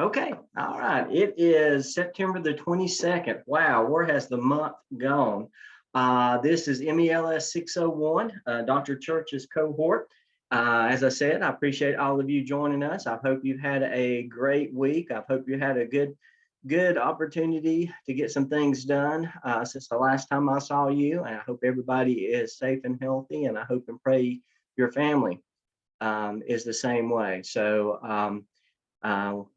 Okay, all right. It is September the 22nd. Wow, where has the month gone? This is MELS 601, Dr. Church's cohort. As I said, I appreciate all of you joining us. I hope you've had a great week. I hope you had a good opportunity to get some things done since the last time I saw you. And I hope everybody is safe and healthy, and I hope and pray your family is the same way. So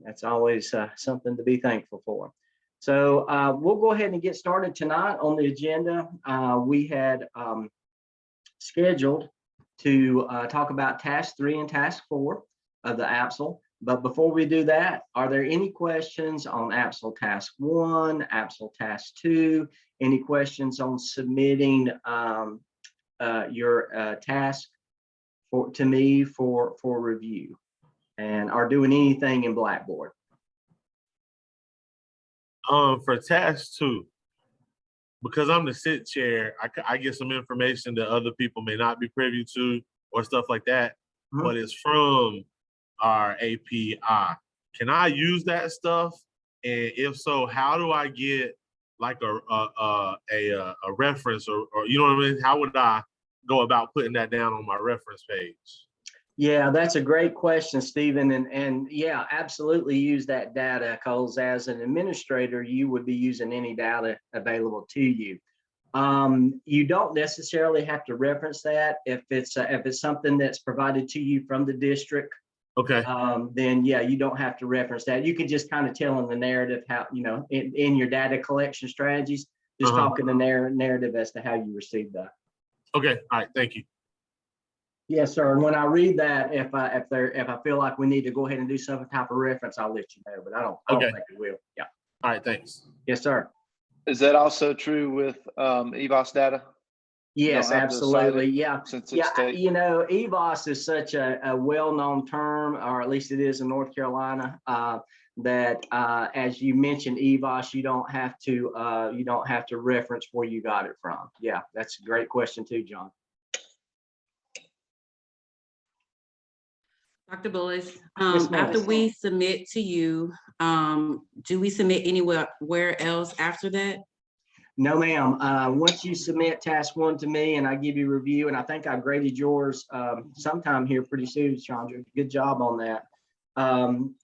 that's always something to be thankful for. So we'll go ahead and get started tonight on the agenda. We had scheduled to talk about task 3 and task 4 of the APSL. But before we do that, are there any questions on APSL task 1, APSL task 2? Any questions on submitting your task to me for review, and are doing anything in Blackboard? For task 2, because I'm the sit chair, I get some information that other people may not be privy to or stuff like that, but it's from our API. Can I use that stuff? And if so, how do I get like a reference or you know what I mean? How would I go about putting that down on my reference page? Yeah, that's a great question, Stephen. And yeah, absolutely use that data, because as an administrator, you would be using any data available to you. You don't necessarily have to reference that if it's something that's provided to you from the district. Okay. Then yeah, you don't have to reference that. You can just kind of tell in the narrative how, in your data collection strategies, just talk in the narrative as to how you received that. Okay. All right. Thank you. Yes, sir. And when I read that, if I feel like we need to go ahead and do some type of reference, I'll let you know. But I don't think we will. Yeah. All right. Thanks. Yes, sir. Is that also true with EVOS data? Yes, absolutely. Yeah. Yeah. EVOS is such a well-known term, or at least it is in North Carolina, that as you mentioned, EVOS, you don't have to reference where you got it from. Yeah, that's a great question too, John. Dr. Bullis, Yes, after we submit to you, do we submit anywhere else after that? No, ma'am. Once you submit task 1 to me and I give you review, and I think I graded yours sometime here pretty soon, Chandra, good job on that.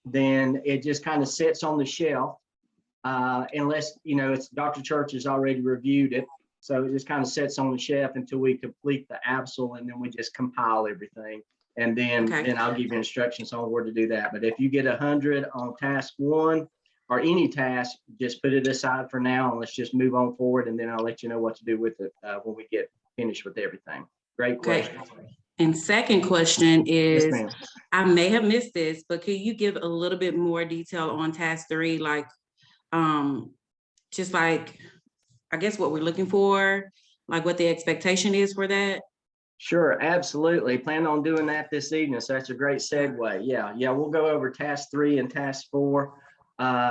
Then it just kind of sits on the shelf unless, it's Dr. Church has already reviewed it. So it just kind of sits on the shelf until we complete the APSL, and then we just compile everything. And then I'll give you instructions on where to do that. But if you get 100 on task 1 or any task, just put it aside for now and let's just move on forward. And then I'll let you know what to do with it when we get finished with everything. Great question. And second question is, Yes, I may have missed this, but can you give a little bit more detail on task 3? Like, just like, I guess what we're looking for, like what the expectation is for that? Sure, absolutely. Plan on doing that this evening. So that's a great segue. Yeah, we'll go over task 3 and task 4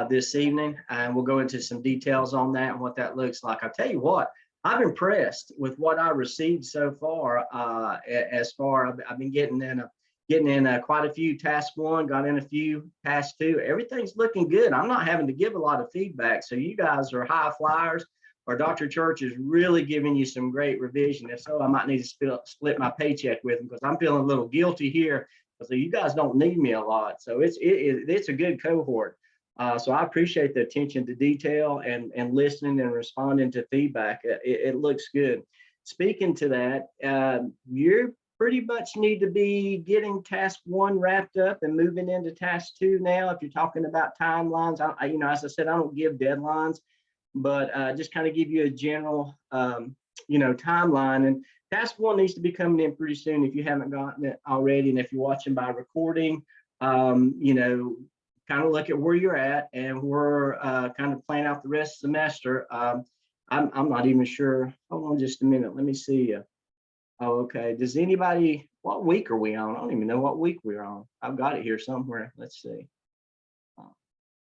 this evening, and we'll go into some details on that and what that looks like. I'll tell you what, I'm impressed with what I received so far. I've been getting in quite a few task 1, got in a few task 2. Everything's looking good. I'm not having to give a lot of feedback. So you guys are high flyers. Or Dr. Church is really giving you some great revision. If so, I might need to split my paycheck with them, because I'm feeling a little guilty here. So you guys don't need me a lot. So it's a good cohort. So I appreciate the attention to detail and listening and responding to feedback. It looks good. Speaking to that, you pretty much need to be getting task 1 wrapped up and moving into task 2 now. If you're talking about timelines, as I said, I don't give deadlines, but just kind of give you a general, timeline. And task 1 needs to be coming in pretty soon if you haven't gotten it already. And if you're watching by recording, kind of look at where you're at, and we're kind of playing out the rest of the semester. I'm not even sure. Hold on just a minute. Let me see. Oh, okay. Does anybody, what week are we on? I don't even know what week we're on. I've got it here somewhere. Let's see.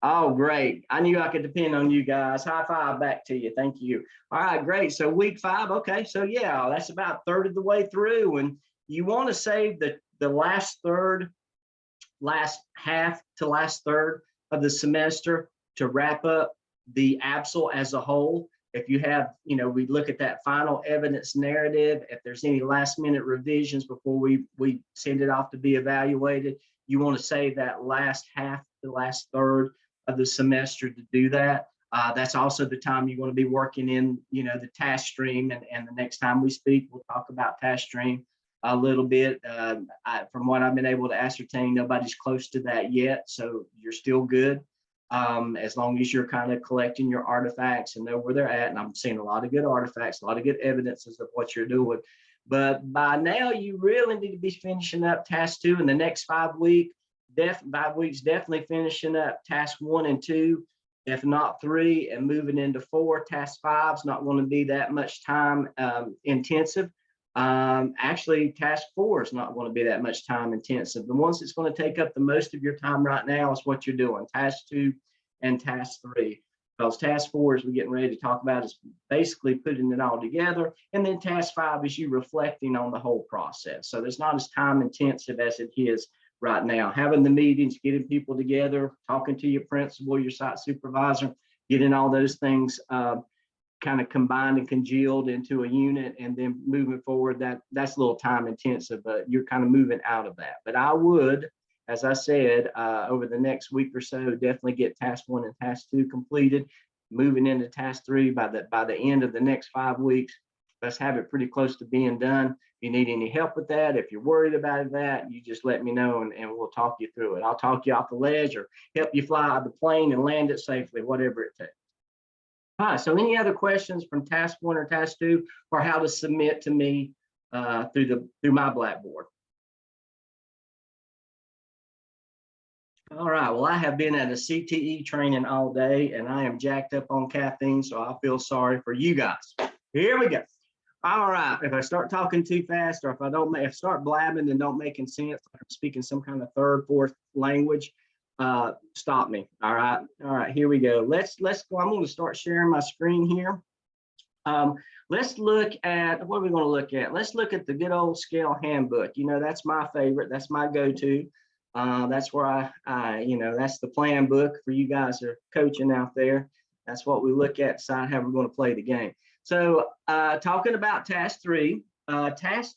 Oh, great. I knew I could depend on you guys. High five back to you. Thank you. All right, great. So week 5. Okay. So yeah, that's about a third of the way through. And you want to save the last half to last third of the semester to wrap up the ABSL as a whole. If you have, we look at that final evidence narrative, if there's any last minute revisions before we send it off to be evaluated, you want to save that last half, the last third of the semester to do that. That's also the time you want to be working in, the task stream. And the next time we speak, we'll talk about task stream a little bit. From what I've been able to ascertain, nobody's close to that yet. So you're still good. As long as you're kind of collecting your artifacts and know where they're at. And I'm seeing a lot of good artifacts, a lot of good evidences of what you're doing. But by now, you really need to be finishing up task 2 in the next 5 weeks. 5 weeks, definitely finishing up task 1 and 2, if not 3, and moving into 4. Task 5 is not going to be that much time intensive. Actually, task 4 is not going to be that much time intensive. The ones that's going to take up the most of your time right now is what you're doing, task 2 and task 3. Because task 4, as we're getting ready to talk about, is basically putting it all together. And then task 5 is you reflecting on the whole process. So it's not as time intensive as it is right now. Having the meetings, getting people together, talking to your principal, your site supervisor, getting all those things kind of combined and congealed into a unit, and then moving forward, that's a little time intensive, but you're kind of moving out of that. But I would, as I said, over the next week or so, definitely get task 1 and task 2 completed, moving into task 3 by the end of the next 5 weeks. Let's have it pretty close to being done. If you need any help with that, if you're worried about that, you just let me know and we'll talk you through it. I'll talk you off the ledge or help you fly out of the plane and land it safely, whatever it takes. All right, so any other questions from task 1 or task 2, or how to submit to me through my Blackboard? All right, well, I have been at a CTE training all day and I am jacked up on caffeine, so I feel sorry for you guys. Here we go. All right, if I start talking too fast, or if I start blabbing and don't making sense, like I'm speaking some kind of third, fourth language, stop me. All right, here we go. Let's go. I'm going to start sharing my screen here. Let's look at, what are we going to look at? Let's look at the good old scale handbook. That's my favorite. That's my go-to. That's where that's the plan book for you guys that are coaching out there. That's what we look at, decide how we're going to play the game. So talking about task 3, task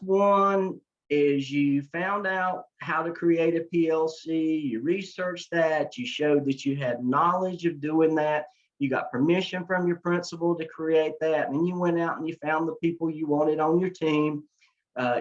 1 is you found out how to create a PLC, you researched that, you showed that you had knowledge of doing that, you got permission from your principal to create that, and then you went out and you found the people you wanted on your team.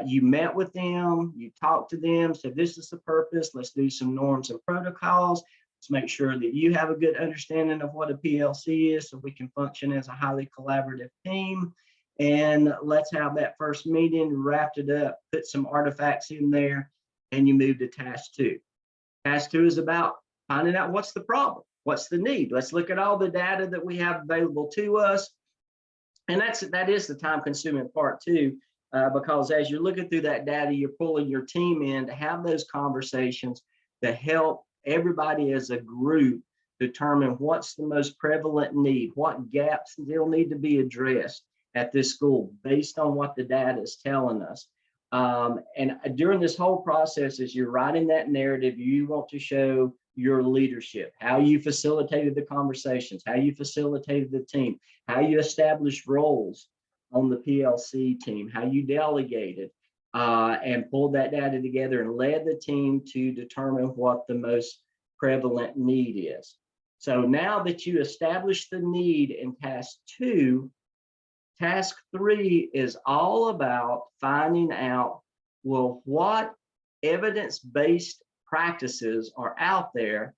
You met with them, you talked to them, said this is the purpose, let's do some norms and protocols. Let's make sure that you have a good understanding of what a PLC is so we can function as a highly collaborative team. And let's have that first meeting, wrapped it up, put some artifacts in there, and you move to task 2. Task 2 is about finding out what's the problem, what's the need. Let's look at all the data that we have available to us. And that is the time consuming part too, because as you're looking through that data, you're pulling your team in to have those conversations to help everybody as a group determine what's the most prevalent need, what gaps still need to be addressed at this school based on what the data is telling us. And during this whole process, as you're writing that narrative, you want to show your leadership, how you facilitated the conversations, how you facilitated the team, how you established roles on the PLC team, how you delegated, and pulled that data together and led the team to determine what the most prevalent need is. So now that you establish the need in task 2, task 3 is all about finding out, well, what evidence-based practices are out there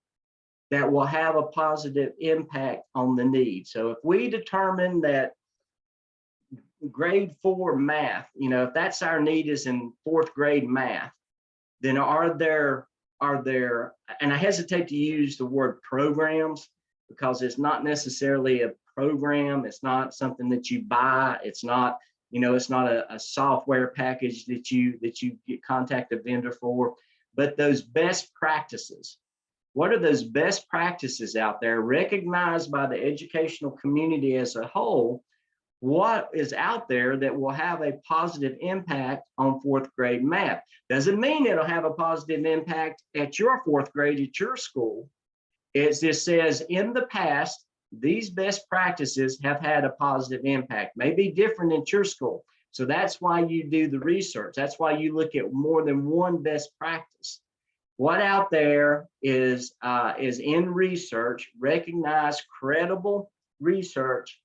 that will have a positive impact on the need. So if we determine that grade 4 math, if that's our need is in 4th grade math, then are there, and I hesitate to use the word programs because it's not necessarily a program. It's not something that you buy. It's not, it's not a software package that you contact a vendor for, but those best practices. What are those best practices out there recognized by the educational community as a whole what is out there that will have a positive impact on fourth grade math. Doesn't mean it'll have a positive impact at your fourth grade at your school. It just says in the past, these best practices have had a positive impact, may be different at your school. So that's why you do the research. That's why you look at more than one best practice. What out there is in research, recognized, credible research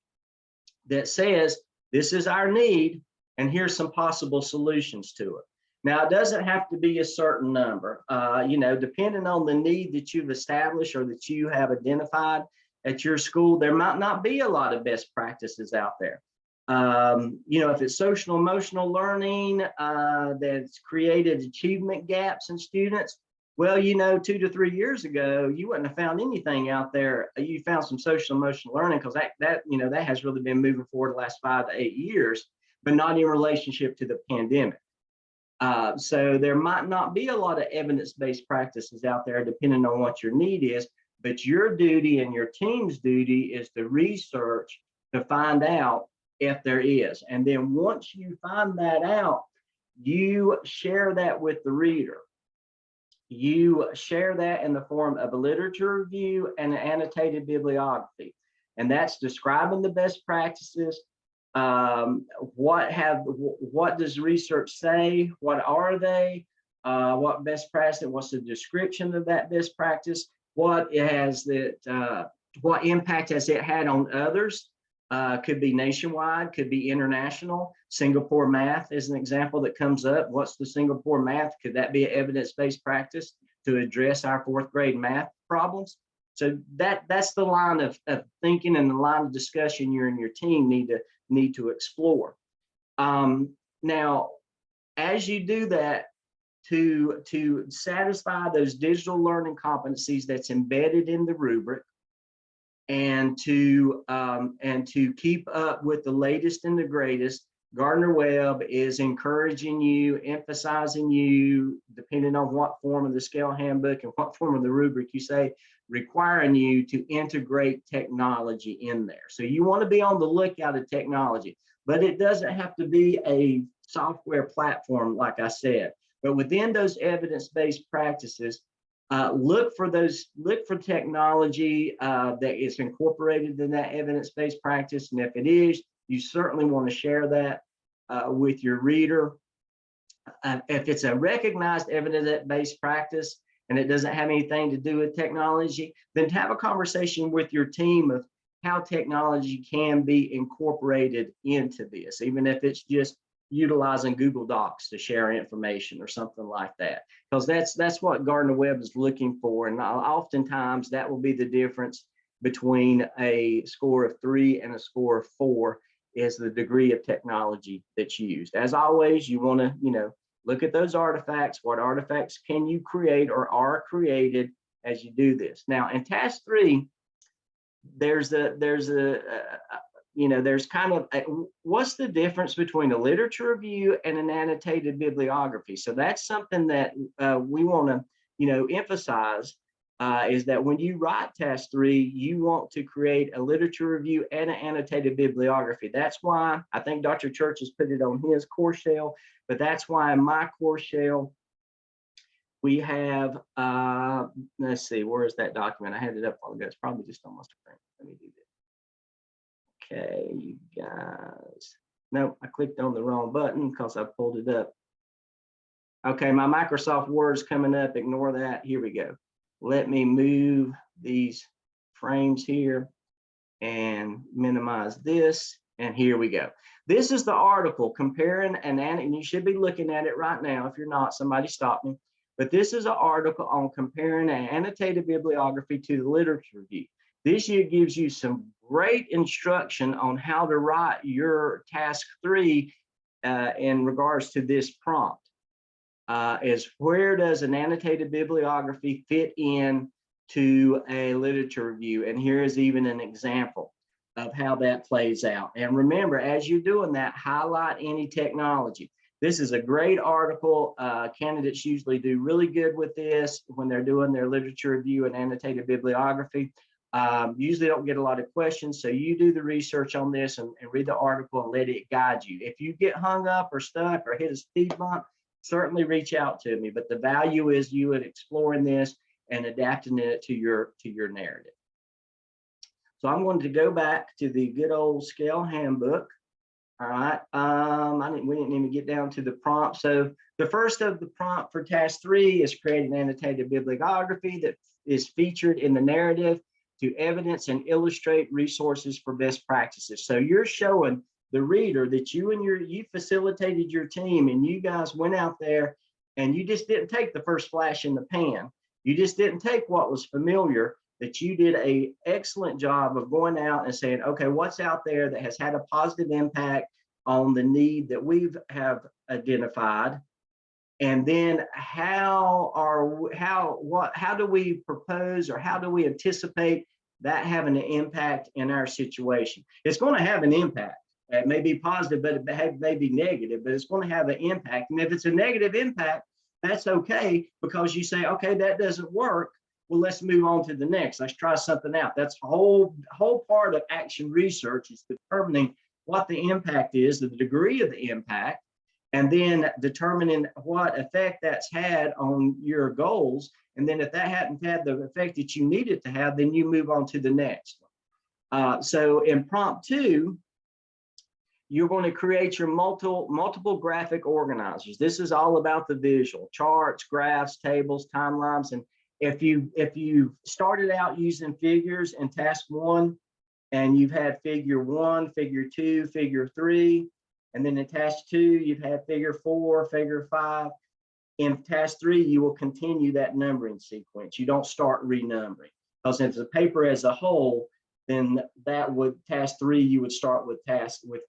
that says this is our need and here's some possible solutions to it. Now, it doesn't have to be a certain number, depending on the need that you've established or that you have identified at your school, there might not be a lot of best practices out there. If it's social emotional learning that's created achievement gaps in students, well, 2 to 3 years ago, you wouldn't have found anything out there. You found some social emotional learning because that has really been moving forward the last 5 to 8 years, but not in relationship to the pandemic. So there might not be a lot of evidence-based practices out there depending on what your need is, but your duty and your team's duty is to research to find out if there is. And then once you find that out, you share that with the reader. You share that in the form of a literature review and an annotated bibliography. And that's describing the best practices. What does research say? What are they? What best practice? What's the description of that best practice? What impact has it had on others? Could be nationwide, could be international. Singapore math is an example that comes up. What's the Singapore math? Could that be an evidence-based practice to address our fourth grade math problems? So that's the line of thinking and the line of discussion you and your team need to explore. Now, as you do that, to satisfy those digital learning competencies that's embedded in the rubric, and to keep up with the latest and the greatest, Gardner-Webb is encouraging you, emphasizing you, depending on what form of the scale handbook and what form of the rubric you say, requiring you to integrate technology in there. So you want to be on the lookout at technology, but it doesn't have to be a software platform, like I said. But within those evidence-based practices, look for technology that is incorporated in that evidence-based practice. And if it is, you certainly want to share that with your reader. If it's a recognized evidence-based practice and it doesn't have anything to do with technology, then have a conversation with your team of how technology can be incorporated into this, even if it's just utilizing Google Docs to share information or something like that, because that's what Gardner-Webb is looking for. And oftentimes that will be the difference between a score of 3 and a score of 4 is the degree of technology that's used. As always, you want to, look at those artifacts. What artifacts can you create or are created as you do this? Now, in task 3, there's kind of what's the difference between a literature review and an annotated bibliography? So that's something that we want to, emphasize is that when you write task 3, you want to create a literature review and an annotated bibliography. That's why I think Dr. Church has put it on his course shell, but that's why in my course shell, we have, let's see, where is that document? I had it up a while ago. It's probably just on my screen. Let me do this. Okay, you guys. Nope, I clicked on the wrong button because I pulled it up. Okay, my Microsoft Word's coming up. Ignore that. Here we go. Let me move these frames here and minimize this. And here we go. This is the article comparing and you should be looking at it right now. If you're not, somebody stop me. But this is an article on comparing an annotated bibliography to the literature review. This year gives you some great instruction on how to write your task 3 in regards to this prompt. Is where does an annotated bibliography fit in to a literature review? And here is even an example of how that plays out. And remember, as you're doing that, highlight any technology. This is a great article. Candidates usually do really good with this when they're doing their literature review and annotated bibliography. Usually don't get a lot of questions. So you do the research on this and read the article and let it guide you. If you get hung up or stuck or hit a speed bump, certainly reach out to me. But the value is you in exploring this and adapting it to your narrative. So I'm going to go back to the good old scale handbook. All right. We didn't even get down to the prompt. So the first of the prompt for task 3 is create an annotated bibliography that is featured in the narrative to evidence and illustrate resources for best practices. So you're showing the reader that you facilitated your team and you guys went out there and you just didn't take the first flash in the pan. You just didn't take what was familiar, that you did an excellent job of going out and saying, okay, what's out there that has had a positive impact on the need that we've have identified? And then how do we propose, or how do we anticipate that having an impact in our situation? It's going to have an impact. It may be positive, but it may be negative, but it's going to have an impact. And if it's a negative impact, that's okay, because you say, okay, that doesn't work. Well, let's move on to the next. Let's try something out. That's the whole part of action research, is determining what the impact is, the degree of the impact, and then determining what effect that's had on your goals. And then if that hadn't had the effect that you need it to have, then you move on to the next one. So in prompt 2, you're going to create your multiple graphic organizers. This is all about the visual: charts, graphs, tables, timelines. And if you started out using figures in task 1, and you've had figure 1, figure 2, figure 3, and then in task 2, you've had figure 4, figure 5. In task 3, you will continue that numbering sequence. You don't start renumbering, because if it's a paper as a whole, then that would task 3, you would start with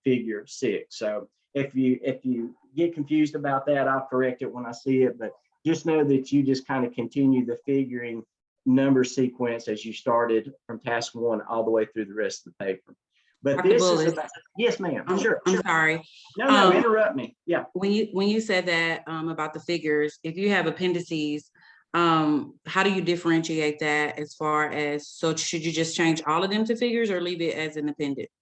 figure 6. So if you get confused about that, I'll correct it when I see it, but just know that you just kind of continue the figuring number sequence as you started from task 1 all the way through the rest of the paper. But Dr. this Bullis, is about, yes, ma'am. Sure. I'm sorry. No, interrupt me. Yeah. When you said that about the figures, if you have appendices, how do you differentiate that as far as, so should you just change all of them to figures or leave it as an appendix?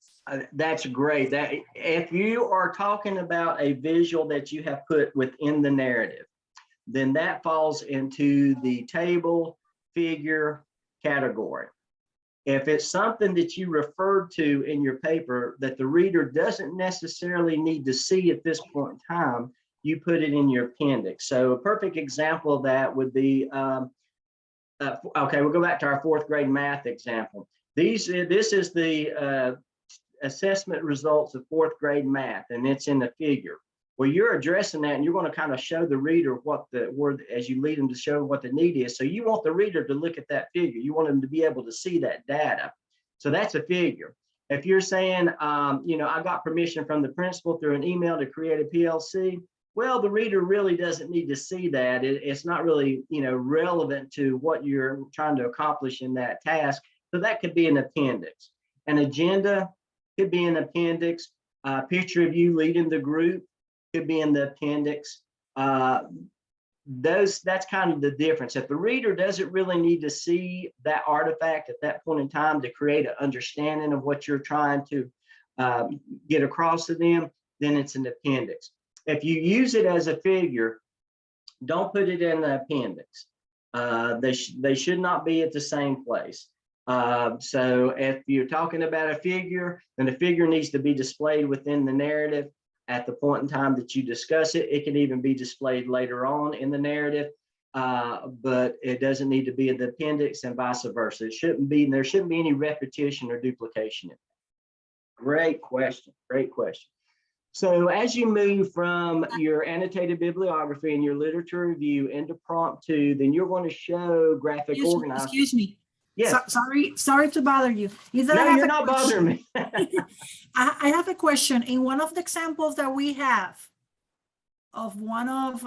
That's great. That if you are talking about a visual that you have put within the narrative, then that falls into the table figure category. If it's something that you referred to in your paper that the reader doesn't necessarily need to see at this point in time, you put it in your appendix. So a perfect example of that would be, okay, we'll go back to our 4th grade math example. This is the assessment results of 4th grade math, and it's in the figure. Well, you're addressing that, and you're going to kind of show the reader what the word, as you lead them to show what the need is. So you want the reader to look at that figure. You want them to be able to see that data. So that's a figure. If you're saying, I got permission from the principal through an email to create a PLC, well, the reader really doesn't need to see that. It's not really, relevant to what you're trying to accomplish in that task. So that could be an appendix. An agenda could be an appendix. A picture of you leading the group could be in the appendix. That's kind of the difference. If the reader doesn't really need to see that artifact at that point in time to create an understanding of what you're trying to get across to them, then it's an appendix. If you use it as a figure, don't put it in the appendix. They should not be at the same place. So if you're talking about a figure, then the figure needs to be displayed within the narrative at the point in time that you discuss it. It can even be displayed later on in the narrative, but it doesn't need to be in the appendix, and vice versa. It shouldn't be, there shouldn't be any repetition or duplication in it. Great question, great question. So as you move from your annotated bibliography and your literature review into prompt 2, then you're going to show graphic organizers. Excuse me. Yes. Sorry to bother you. No, you're not bothering me. I have a question. In one of the examples that we have of one of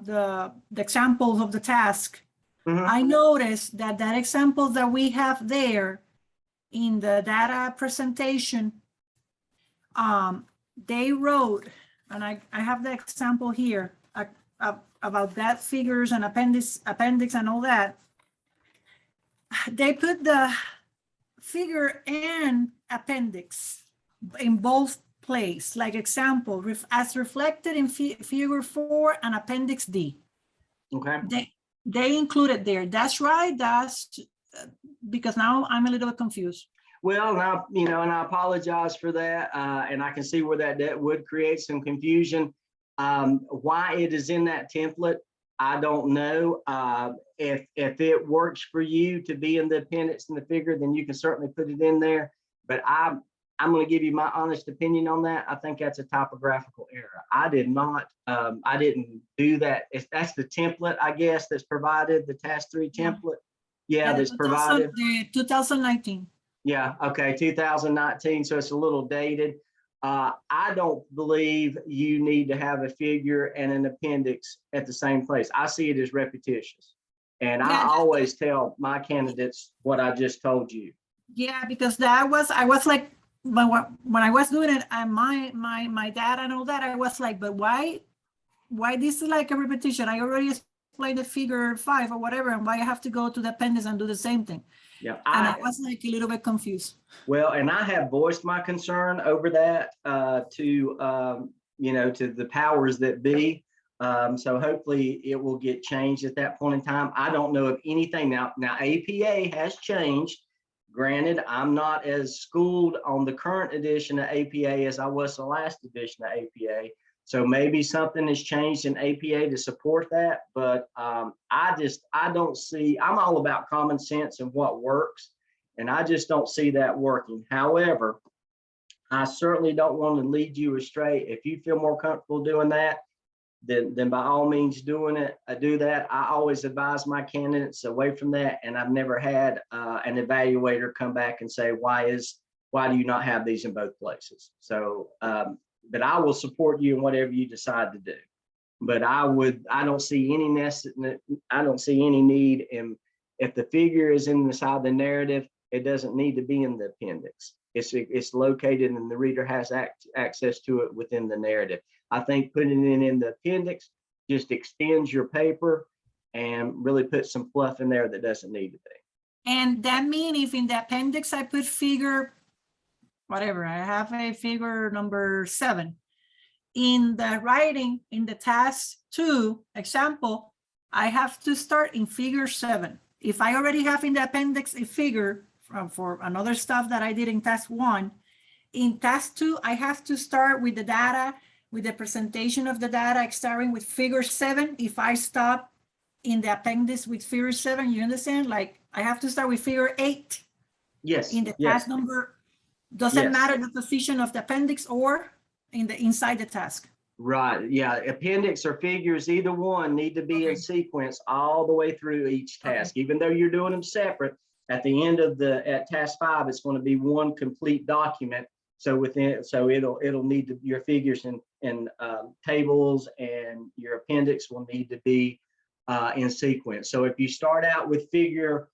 the examples of the task, I noticed that example that we have there in the data presentation, they wrote, and I have the example here about that figures and appendix and all that. They put the figure and appendix in both place, like example, as reflected in figure 4 and appendix D. Okay. They included there. That's right. That's because now I'm a little bit confused. Well, now, you know, and I apologize for that. And I can see where that would create some confusion. Why it is in that template, I don't know. If it works for you to be in the appendix and the figure, then you can certainly put it in there. But I'm going to give you my honest opinion on that. I think that's a typographical error. I didn't do that. If that's the template, I guess, that's provided, the task 3 template. Yeah, that's provided. The 2019. Yeah, okay, 2019, so it's a little dated. I don't believe you need to have a figure and an appendix at the same place. I see it as repetitious. And I always tell my candidates what I just told you. Yeah, because I was like, when I was doing it, and my dad and all that, I was like, but why this is like a repetition? I already explained the figure 5 or whatever, and why I have to go to the appendix and do the same thing? Yeah, and I was like a little bit confused. Well, and I have voiced my concern over that to you know, to the powers that be. So hopefully it will get changed at that point in time. I don't know of anything now. APA has changed. Granted, I'm not as schooled on the current edition of APA as I was the last edition of APA. So maybe something has changed in APA to support that, but I don't see, I'm all about common sense and what works, and I just don't see that working. However, I certainly don't want to lead you astray. If you feel more comfortable doing that, then by all means do that. I always advise my candidates away from that, and I've never had an evaluator come back and say, why do you not have these in both places? So, but I will support you in whatever you decide to do. But I don't see any need in, if the figure is inside the narrative, it doesn't need to be in the appendix. It's located and the reader has access to it within the narrative. I think putting it in the appendix just extends your paper and really puts some fluff in there that doesn't need to be. And that means if in the appendix I put figure, whatever, I have a figure number 7. In the writing, in the task 2 example, I have to start in figure 7. If I already have in the appendix a figure for another stuff that I did in task 1, in task 2, I have to start with the data, with the presentation of the data, starting with figure 7. If I stop in the appendix with figure 7, you understand? Like I have to start with figure 8. Yes. In the task number. Doesn't matter the position of the appendix or inside the task. Right. Yeah. Appendix or figures, either one, need to be in sequence all the way through each task. Even though you're doing them separate, at the end of at task 5, it's going to be one complete document. So it'll need your figures and tables and your appendix will need to be in sequence. So if you start out with figure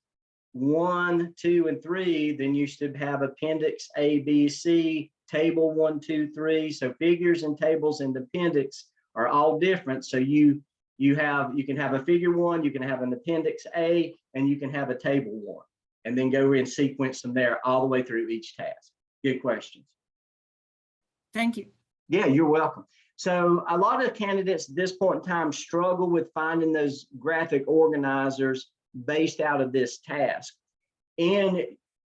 1, 2, and 3, then you should have appendix A, B, C, table 1, 2, 3. So figures and tables and appendix are all different. So you can have a figure 1, you can have an appendix A, and you can have a table 1, and then go in sequence from there all the way through each task. Good questions. Thank you. Yeah, you're welcome. So a lot of candidates at this point in time struggle with finding those graphic organizers based out of this task. And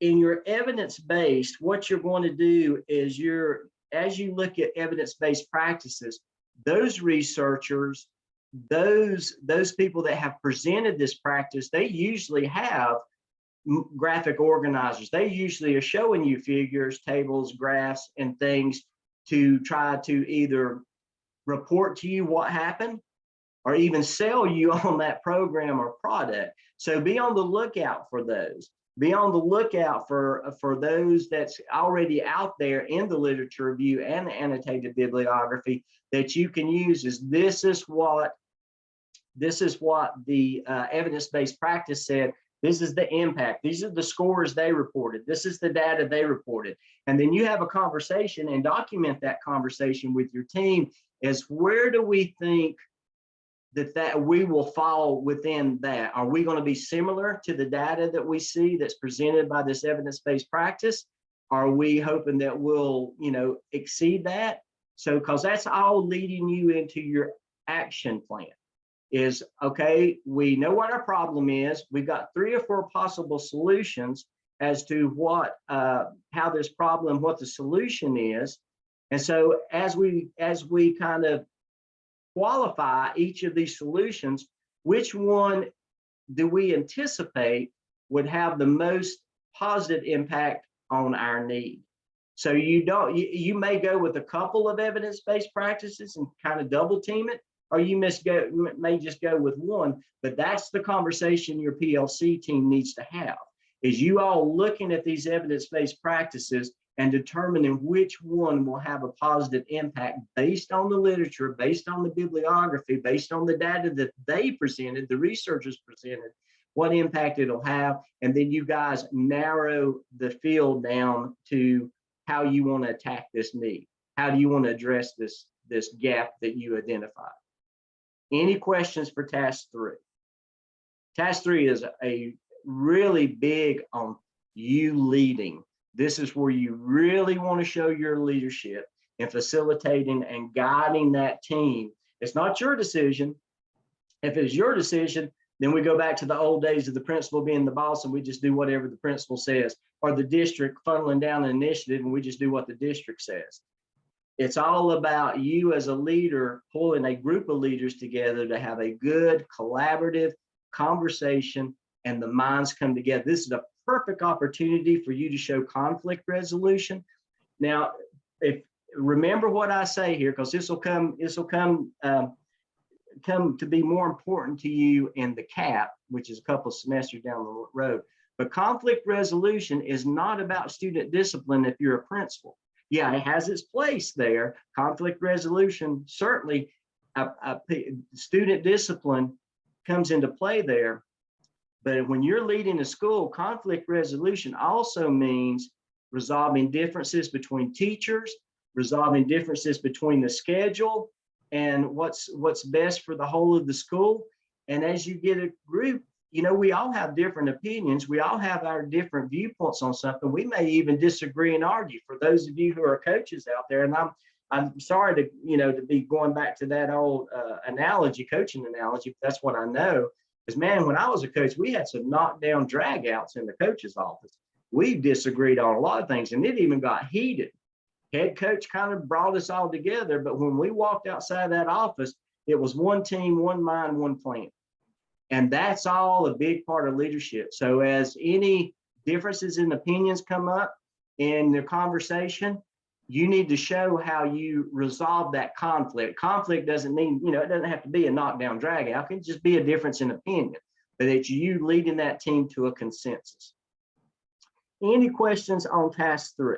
in your evidence-based, what you're going to do is as you look at evidence-based practices, those researchers, those people that have presented this practice, they usually have graphic organizers. They usually are showing you figures, tables, graphs, and things to try to either report to you what happened or even sell you on that program or product. So be on the lookout for those. Be on the lookout for those that's already out there in the literature review and the annotated bibliography that you can use. This is what the evidence-based practice said. This is the impact. These are the scores they reported. This is the data they reported. And then you have a conversation and document that conversation with your team as where do we think that we will fall within that? Are we going to be similar to the data that we see that's presented by this evidence-based practice? Are we hoping that we'll, exceed that? So, because that's all leading you into your action plan is, okay, we know what our problem is. We've got 3 or 4 possible solutions as to how this problem, what the solution is. And so as we kind of qualify each of these solutions, which one do we anticipate would have the most positive impact on our need? So you may go with a couple of evidence-based practices and kind of double team it, or you may just go with one, but that's the conversation your PLC team needs to have, is you all looking at these evidence-based practices and determining which one will have a positive impact based on the literature, based on the bibliography, based on the data that they presented, the researchers presented, what impact it'll have. And then you guys narrow the field down to how you want to attack this need. How do you want to address this gap that you identified? Any questions for task 3? Task 3 is a really big on you leading. This is where you really want to show your leadership in facilitating and guiding that team. It's not your decision. If it's your decision, then we go back to the old days of the principal being the boss and we just do whatever the principal says, or the district funneling down an initiative and we just do what the district says. It's all about you as a leader pulling a group of leaders together to have a good collaborative conversation and the minds come together. This is a perfect opportunity for you to show conflict resolution. Now, remember what I say here, because this will come to be more important to you in the CAP, which is a couple of semesters down the road. But conflict resolution is not about student discipline if you're a principal. Yeah, it has its place there. Conflict resolution, certainly student discipline comes into play there. But when you're leading a school, conflict resolution also means resolving differences between teachers, resolving differences between the schedule and what's best for the whole of the school. And as you get a group, we all have different opinions. We all have our different viewpoints on something. We may even disagree and argue. For those of you who are coaches out there, and I'm sorry to be going back to that old coaching analogy, but that's what I know. Because, man, when I was a coach, we had some knockdown dragouts in the coach's office. We disagreed on a lot of things, and it even got heated. Head coach kind of brought us all together, but when we walked outside that office, it was one team, one mind, one plan. And that's all a big part of leadership. So as any differences in opinions come up in the conversation, you need to show how you resolve that conflict. Conflict doesn't mean, it doesn't have to be a knockdown drag out. It can just be a difference in opinion, but it's you leading that team to a consensus. Any questions on task 3?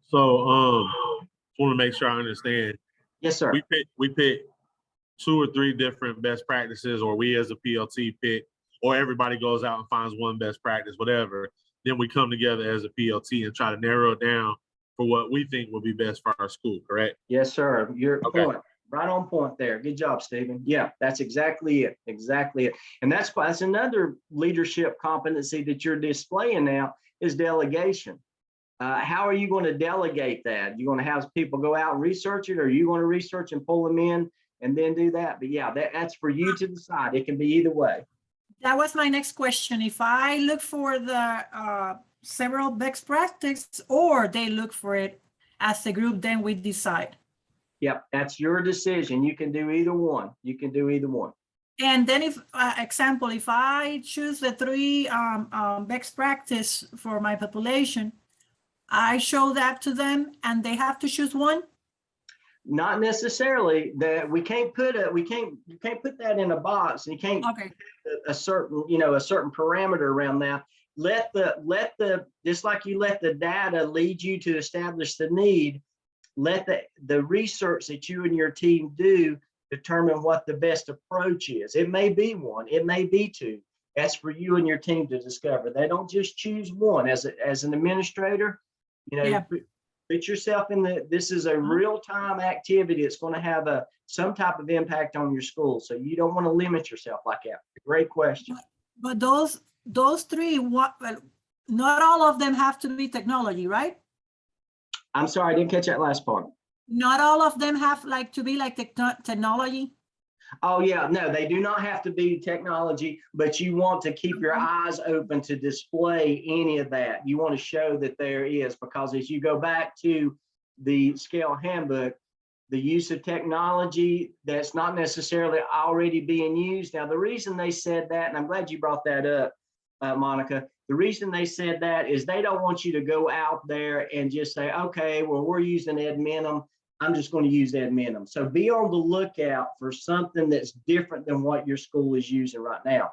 So, just want to make sure I understand. Yes, sir. We pick 2 or 3 different best practices, or we as a PLT pick, or everybody goes out and finds one best practice, whatever. Then we come together as a PLT and try to narrow it down for what we think will be best for our school, correct? Yes, sir. Your Okay. point, right on point there. Good job, Stephen. Yeah, that's exactly it. Exactly it. And that's another leadership competency that you're displaying now is delegation. How are you going to delegate that? You going to have people go out and research it, or are you going to research and pull them in and then do that? But yeah, that's for you to decide. It can be either way. That was my next question. If I look for the several best practices, or they look for it as a group, then we decide. Yep, that's your decision. You can do either one. And then if I choose the 3 best practice for my population, I show that to them and they have to choose one? Not necessarily. That you can't put that in a box, and you can't Okay. a certain parameter around that. Let the just like you let the data lead you to establish the need, let the research that you and your team do determine what the best approach is. It may be 1, it may be 2. That's for you and your team to discover. They don't just choose one. As an administrator, Yeah. Put yourself in this is a real-time activity. It's going to have some type of impact on your school. So you don't want to limit yourself like that. Great question. But those three, well, not all of them have to be technology, right? I'm sorry, I didn't catch that last part. Not all of them have to be like technology. Oh yeah, no, they do not have to be technology, but you want to keep your eyes open to display any of that. You want to show that there is, because as you go back to the scale handbook, the use of technology that's not necessarily already being used. Now, the reason they said that, and I'm glad you brought that up, Monica, the reason they said that is they don't want you to go out there and just say, okay, well, we're using Ed Minimum, I'm just going to use Ed Minimum. So be on the lookout for something that's different than what your school is using right now.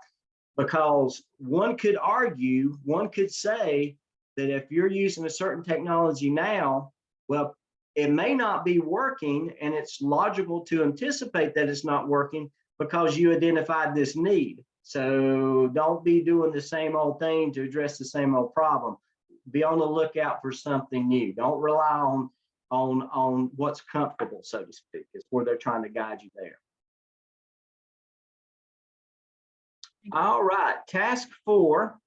Because one could argue, one could say that if you're using a certain technology now, well, it may not be working, and it's logical to anticipate that it's not working because you identified this need. So don't be doing the same old thing to address the same old problem. Be on the lookout for something new. Don't rely on what's comfortable, so to speak. It's where they're trying to guide you there. All right, task 4.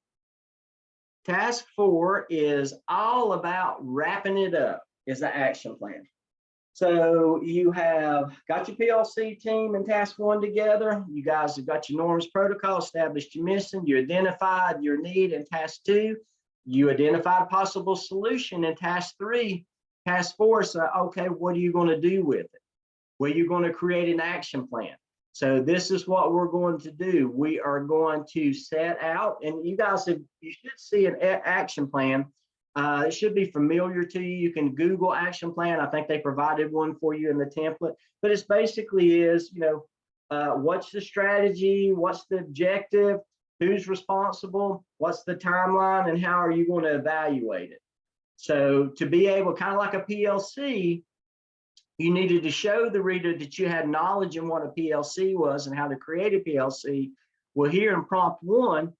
Task 4 is all about wrapping it up. Is the action plan. So you have got your PLC team in task 1 together. You guys have got your norms protocol, established your mission. You identified your need in task 2. You identified possible solution in task 3. Task 4, so okay, what are you going to do with it? Well, you're going to create an action plan. So this is what we're going to do. We are going to set out, and you should see an action plan. It should be familiar to you. You can Google action plan. I think they provided one for you in the template, but it's basically is, what's the strategy? What's the objective? Who's responsible? What's the timeline? And how are you going to evaluate it? So to be able, kind of like a PLC, you needed to show the reader that you had knowledge in what a PLC was and how to create a PLC. Well, here in prompt 1,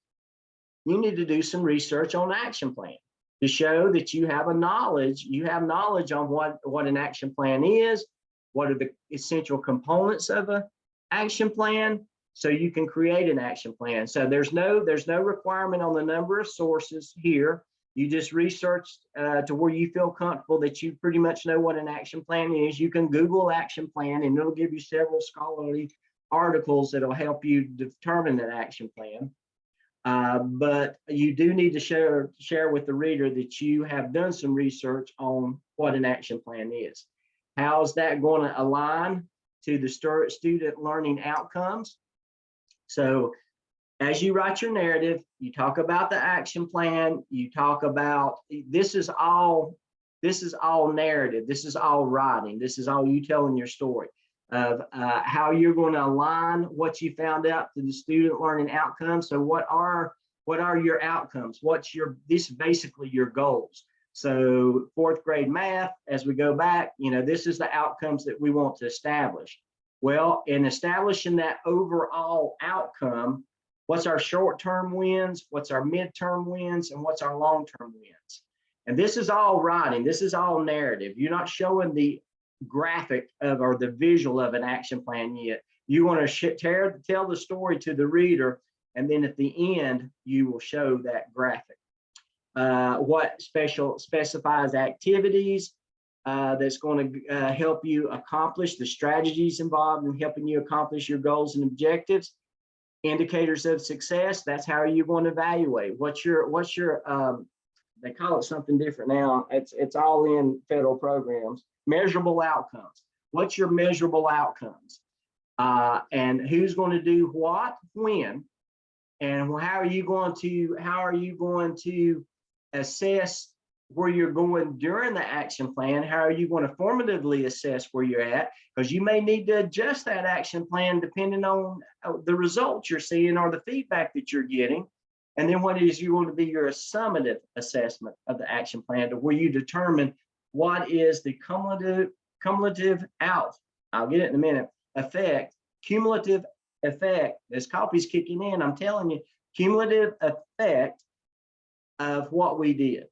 you need to do some research on action plan to show that you have knowledge on what an action plan is, what are the essential components of an action plan, so you can create an action plan. So there's no requirement on the number of sources here. You just research to where you feel comfortable that you pretty much know what an action plan is. You can Google action plan, and it'll give you several scholarly articles that'll help you determine that action plan. But you do need to share with the reader that you have done some research on what an action plan is. How is that going to align to the student learning outcomes? So as you write your narrative, you talk about the action plan, you talk about, this is all narrative, this is all writing, this is all you telling your story of how you're going to align what you found out to the student learning outcomes. So what are your outcomes? This is basically your goals. So 4th grade math, as we go back, this is the outcomes that we want to establish. Well, in establishing that overall outcome, what's our short-term wins, what's our midterm wins, and what's our long-term wins? And this is all writing, this is all narrative. You're not showing the graphic or the visual of an action plan yet. You want to tell the story to the reader, and then at the end you will show that graphic. What specifies activities that's going to help you accomplish the strategies involved in helping you accomplish your goals and objectives. Indicators of success, that's how you're going to evaluate. What's your they call it something different now. It's all in federal programs. Measurable outcomes. What's your measurable outcomes? And who's going to do what, when, and how are you going to assess where you're going during the action plan? How are you going to formatively assess where you're at? Because you may need to adjust that action plan depending on the results you're seeing or the feedback that you're getting. And then what is going to be your summative assessment of the action plan, to where you determine what is the cumulative I'll get it in a minute, cumulative effect. This coffee's kicking in, I'm telling you, cumulative effect of what we did.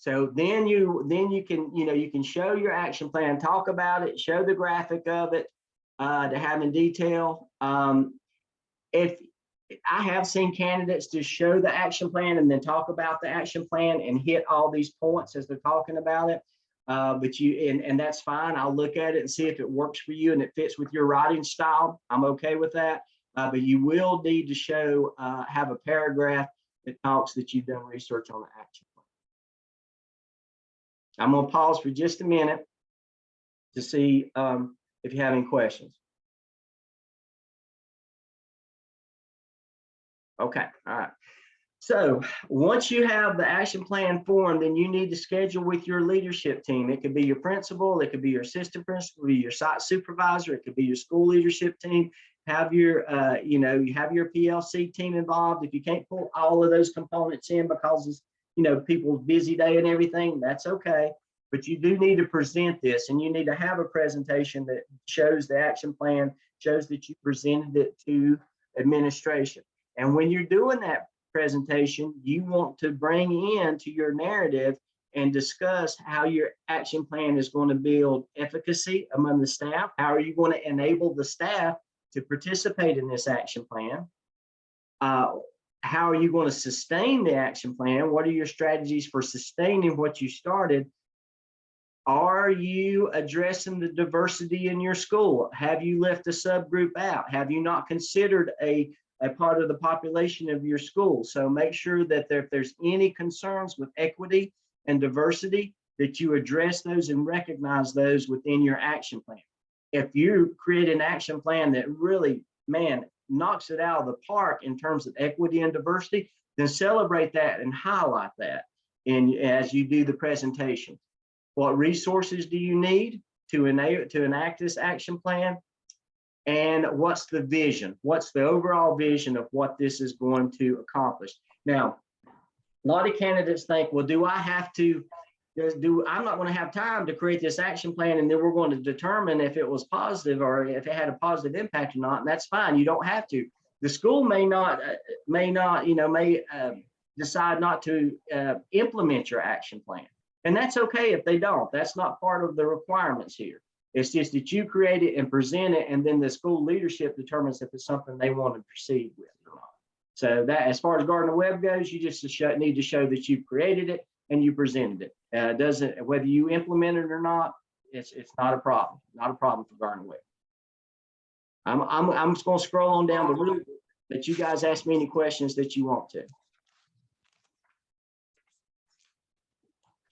So then you can, you can show your action plan, talk about it, show the graphic of it, to have in detail. If I have seen candidates just show the action plan and then talk about the action plan and hit all these points as they're talking about it. But and that's fine. I'll look at it and see if it works for you and it fits with your writing style. I'm okay with that. But you will need to show, have a paragraph that talks that you've done research on the action plan. I'm going to pause for just a minute to see if you have any questions. Okay, all right. So once you have the action plan formed, then you need to schedule with your leadership team. It could be your principal, it could be your assistant principal, your site supervisor, it could be your school leadership team. Have your, you have your PLC team involved. If you can't pull all of those components in because it's, people's busy day and everything, that's okay. But you do need to present this, and you need to have a presentation that shows the action plan, shows that you presented it to administration. And when you're doing that presentation, you want to bring into your narrative and discuss how your action plan is going to build efficacy among the staff. How are you going to enable the staff to participate in this action plan? How are you going to sustain the action plan? What are your strategies for sustaining what you started? Are you addressing the diversity in your school? Have you left a subgroup out? Have you not considered a part of the population of your school? So make sure that if there's any concerns with equity and diversity, that you address those and recognize those within your action plan. If you create an action plan that really, knocks it out of the park in terms of equity and diversity, then celebrate that and highlight that as you do the presentation. What resources do you need to enact this action plan? And what's the vision? What's the overall vision of what this is going to accomplish? Now, a lot of candidates think, well, do I have to I'm not going to have time to create this action plan, and then we're going to determine if it was positive or if it had a positive impact or not. And that's fine. You don't have to. The school may decide not to implement your action plan. And that's okay if they don't. That's not part of the requirements here. It's just that you create it and present it, and then the school leadership determines if it's something they want to proceed with or not. So that, as far as Gardner Webb goes, you just need to show that you created it and you presented it. Doesn't, whether you implement it or not, it's not a problem. Not a problem for Gardner Webb. I'm just going to scroll on down the route, that you guys ask me any questions that you want to.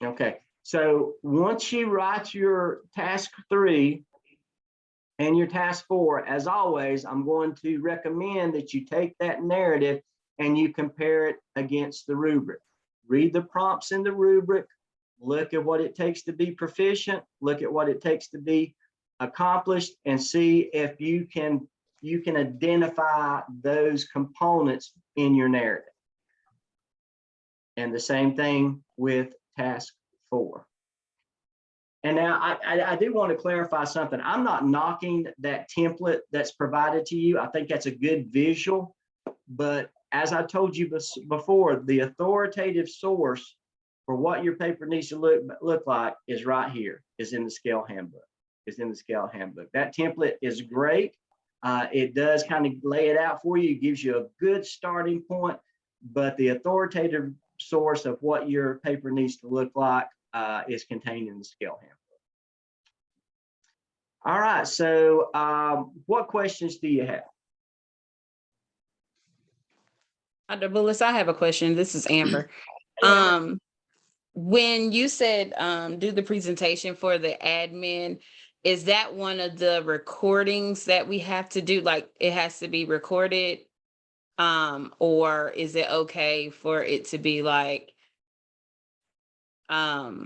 Okay, so once you write your task 3 and your task 4, as always, I'm going to recommend that you take that narrative and you compare it against the rubric. Read the prompts in the rubric, look at what it takes to be proficient, look at what it takes to be accomplished, and see if you can identify those components in your narrative. And the same thing with task 4. And now I do want to clarify something. I'm not knocking that template that's provided to you. I think that's a good visual, but as I told you before, the authoritative source for what your paper needs to look like is right here, is in the scale handbook. That template is great. It does kind of lay it out for you. It gives you a good starting point, but the authoritative source of what your paper needs to look like is contained in the scale handbook. All right, so what questions do you have? Dr. Bullis, I have a question. This is Amber. When you said do the presentation for the admin, is that one of the recordings that we have to do? Like it has to be recorded? Or is it okay for it to be like I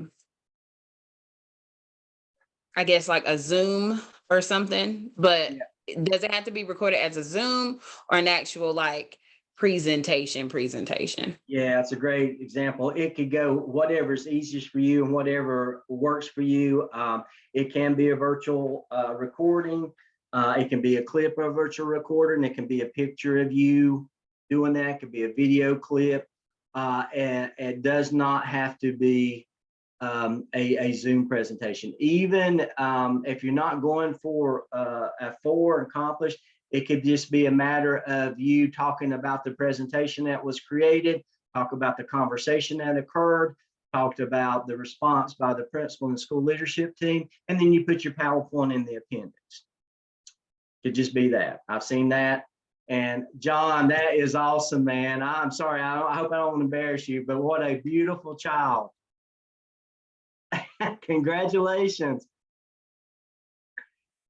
guess like a Zoom or something, but yeah. Does it have to be recorded as a Zoom or an actual like presentation? Yeah, it's a great example. It could go whatever's easiest for you and whatever works for you. It can be a virtual recording. It can be a clip of a virtual recording. It can be a picture of you doing that. It could be a video clip. And it does not have to be a Zoom presentation. Even if you're not going for a 4 accomplished, it could just be a matter of you talking about the presentation that was created, talk about the conversation that occurred, talked about the response by the principal and school leadership team, and then you put your PowerPoint in the appendix. Could just be that. I've seen that. And John, that is awesome, man. I'm sorry, I hope I don't embarrass you, but what a beautiful child. Congratulations.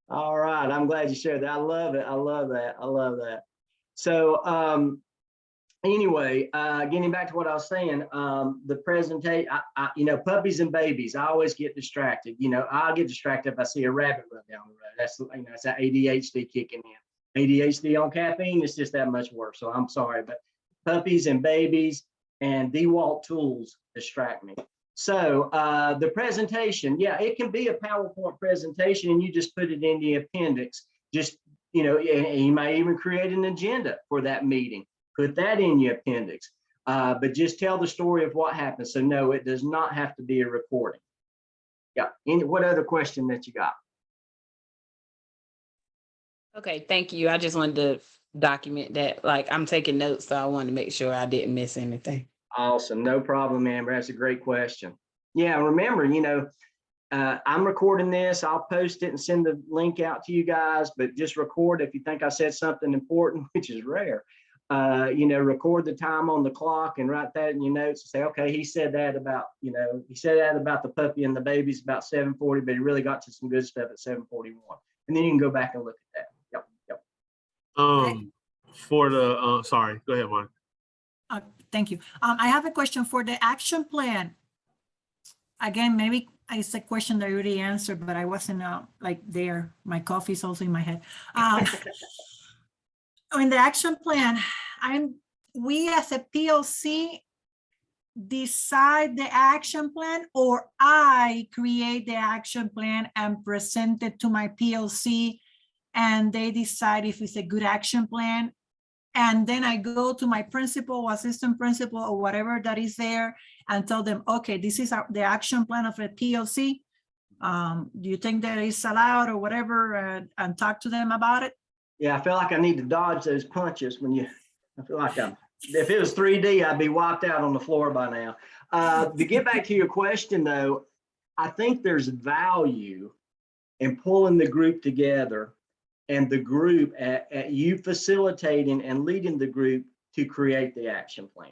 All right, I'm glad you shared that. I love it. I love that. I love that. So anyway, getting back to what I was saying, the presentation, you know, puppies and babies, I always get distracted. You know, I'll get distracted if I see a rabbit run down the road. That's, you know, it's that ADHD kicking in. ADHD on caffeine, it's just that much worse. So I'm sorry, but puppies and babies and DeWalt tools distract me. So the presentation, yeah, it can be a PowerPoint presentation and you just put it in the appendix. Just, you know, you might even create an agenda for that meeting. Put that in your appendix, but just tell the story of what happened. So no, it does not have to be a recording. Yeah, what other question that you got? Okay, thank you. I just wanted to document that, like I'm taking notes, so I wanted to make sure I didn't miss anything. Awesome, no problem, Amber. That's a great question. Yeah, remember, you know, I'm recording this. I'll post it and send the link out to you guys, but just record if you think I said something important, which is rare. You know, record the time on the clock and write that in your notes and say, okay, he said that about, you know, he said that about the puppy and the babies about 7:40, but he really got to some good stuff at 7:41. And then you can go back and look at that. Yep, yep. For the, sorry, go ahead, Mark. Thank you. I have a question for the action plan. Again, maybe it's a question that I already answered, but I wasn't like there. My coffee's also in my head. In the action plan, we as a PLC decide the action plan, or I create the action plan and present it to my PLC and they decide if it's a good action plan. And then I go to my principal, assistant principal, or whatever that is there and tell them, okay, this is the action plan of a PLC. Do you think that is allowed or whatever, and talk to them about it? Yeah, I feel like I need to dodge those punches when I feel like if it was 3D, I'd be wiped out on the floor by now. To get back to your question though, I think there's value in pulling the group together and the group at you facilitating and leading the group to create the action plan.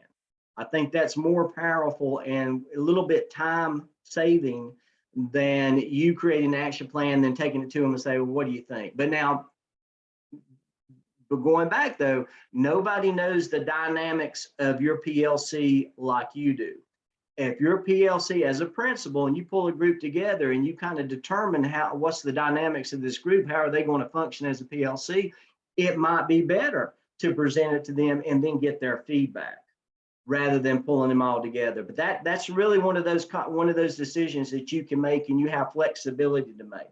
I think that's more powerful and a little bit time saving than you creating an action plan, then taking it to them and say, well, what do you think? But now, going back though, nobody knows the dynamics of your PLC like you do. If your PLC as a principal and you pull a group together and you kind of determine what's the dynamics of this group, how are they going to function as a PLC, it might be better to present it to them and then get their feedback rather than pulling them all together. But that's really one of those decisions that you can make and you have flexibility to make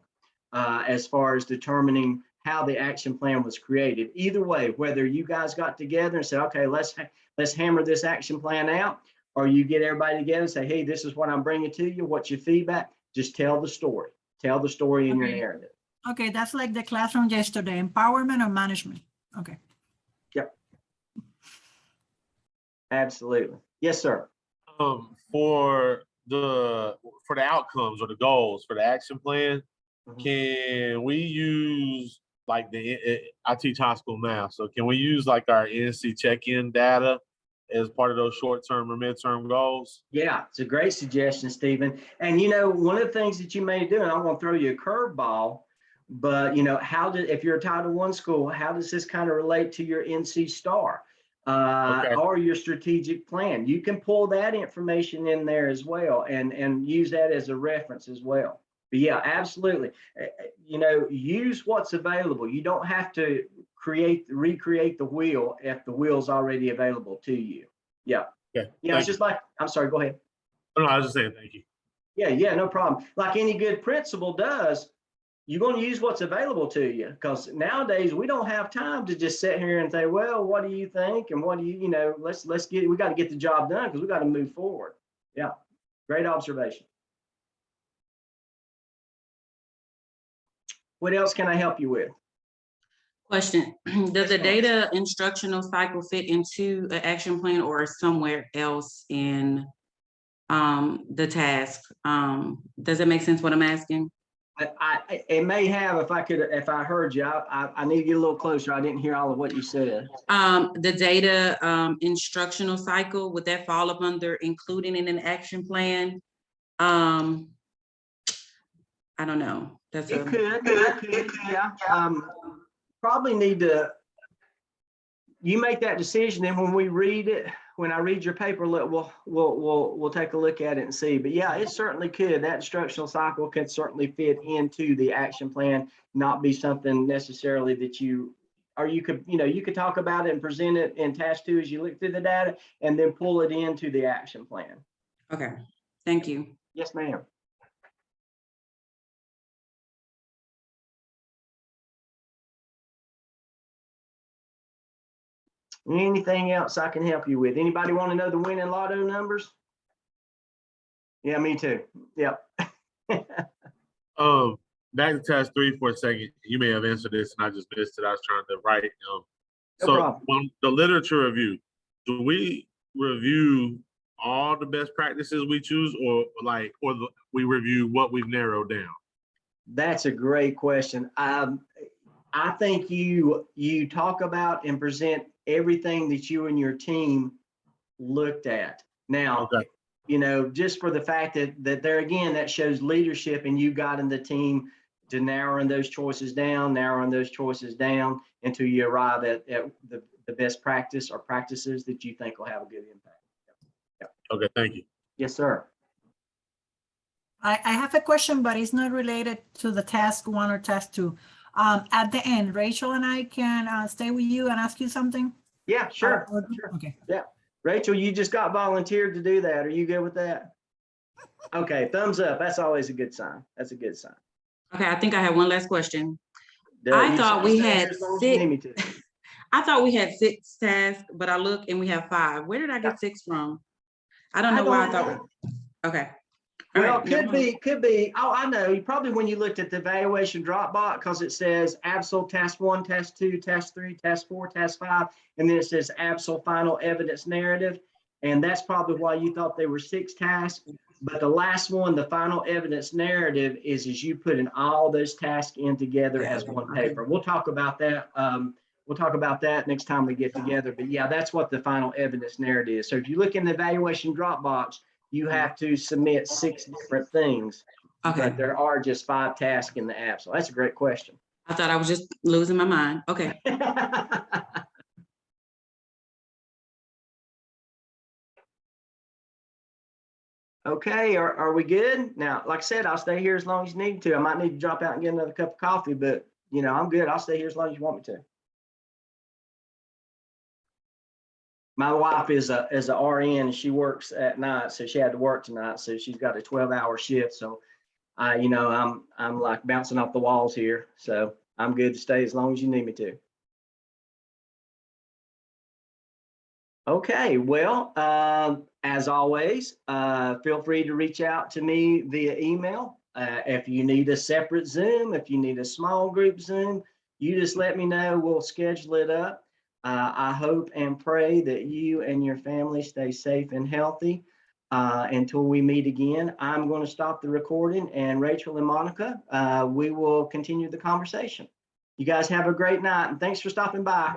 as far as determining how the action plan was created. Either way, whether you guys got together and said, okay, let's hammer this action plan out, or you get everybody together and say, hey, this is what I'm bringing to you. What's your feedback? Just tell the story. Tell the story in your narrative. Okay, that's like the classroom yesterday, empowerment or management. Okay. Yep. Absolutely. Yes, sir. For the outcomes or the goals for the action plan, can we use like I teach high school math, so can we use like our NC check-in data as part of those short-term or midterm goals? Yeah, it's a great suggestion, Stephen. And you know, one of the things that you may do, and I'm going to throw you a curveball, but you know, if you're a Title I school, how does this kind of relate to your NC STAR or your strategic plan? You can pull that information in there as well and use that as a reference as well. But yeah, absolutely. You know, use what's available. You don't have to recreate the wheel if the wheel's already available to you. Yeah. Okay. Yeah, it's just like, I'm sorry, go ahead. No, I was just saying thank you. Yeah, no problem. Like any good principal does, you're going to use what's available to you, because nowadays we don't have time to just sit here and say, well, what do you think? And what do you know, we got to get the job done because we got to move forward. Yeah, great observation. What else can I help you with? Question, does the data instructional cycle fit into an action plan or somewhere else in the task? Does it make sense what I'm asking? It may have, if I heard you. I need to get a little closer. I didn't hear all of what you said. The data instructional cycle, would that fall up under including in an action plan? I don't know. It could, yeah. Probably need to, you make that decision, and when we read it, when I read your paper, we'll take a look at it and see. But yeah, it certainly could. That instructional cycle could certainly fit into the action plan, not be something necessarily that you could, you could talk about it and present it in task 2 as you look through the data, and then pull it into the action plan. Okay, thank you. Yes, ma'am. Anything else I can help you with? Anybody want to know the winning lotto numbers? Yeah, me too. Yep. Back to task 3 for a second. You may have answered this and I just missed it. I was trying to write. No So problem. on the literature review, do we review all the best practices we choose, or we review what we've narrowed down? That's a great question. I think you talk about and present everything that you and your team looked at. Now, Okay. Just for the fact that there again, that shows leadership, and you got in the team to narrowing those choices down until you arrive at the best practice or practices that you think will have a good impact. Yep. Okay, thank you. Yes, sir. I have a question, but it's not related to the task 1 or task 2. At the end, Rachel and I can stay with you and ask you something? Yeah, sure. Sure. Okay. Yeah. Rachel, you just got volunteered to do that. Are you good with that? Okay, thumbs up. That's always a good sign. That's a good sign. Okay, I think I have one last question. You I thought we stay here had as long as you need me to. I thought we had 6 tasks, but I look and we have 5. Where did I get 6 from? I don't know why I thought. Okay. All Well, right, never mind. could be. Oh, I know. You probably, when you looked at the evaluation drop box, because it says Absol task 1, task 2, task 3, task 4, task 5, and then it says Absol final evidence narrative. And that's probably why you thought there were 6 tasks. But the last one, the final evidence narrative, is you putting all those tasks in together as one paper. We'll talk about that. We'll talk about that next time we get together. But yeah, that's what the final evidence narrative is. So if you look in the evaluation drop box, you have to submit 6 different things. Okay. But there are just 5 tasks in the app. So that's a great question. I thought I was just losing my mind. Okay. Okay, are we good? Now, like I said, I'll stay here as long as you need to. I might need to drop out and get another cup of coffee, but I'm good. I'll stay here as long as you want me to. My wife is a RN, and she works at night, so she had to work tonight. So she's got a 12-hour shift. So I'm like bouncing off the walls here. So I'm good to stay as long as you need me to. Okay, well, as always, feel free to reach out to me via email. If you need a separate Zoom, if you need a small group Zoom, you just let me know. We'll schedule it up. I hope and pray that you and your family stay safe and healthy until we meet again. I'm going to stop the recording, and Rachel and Monica, we will continue the conversation. You guys have a great night, and thanks for stopping by.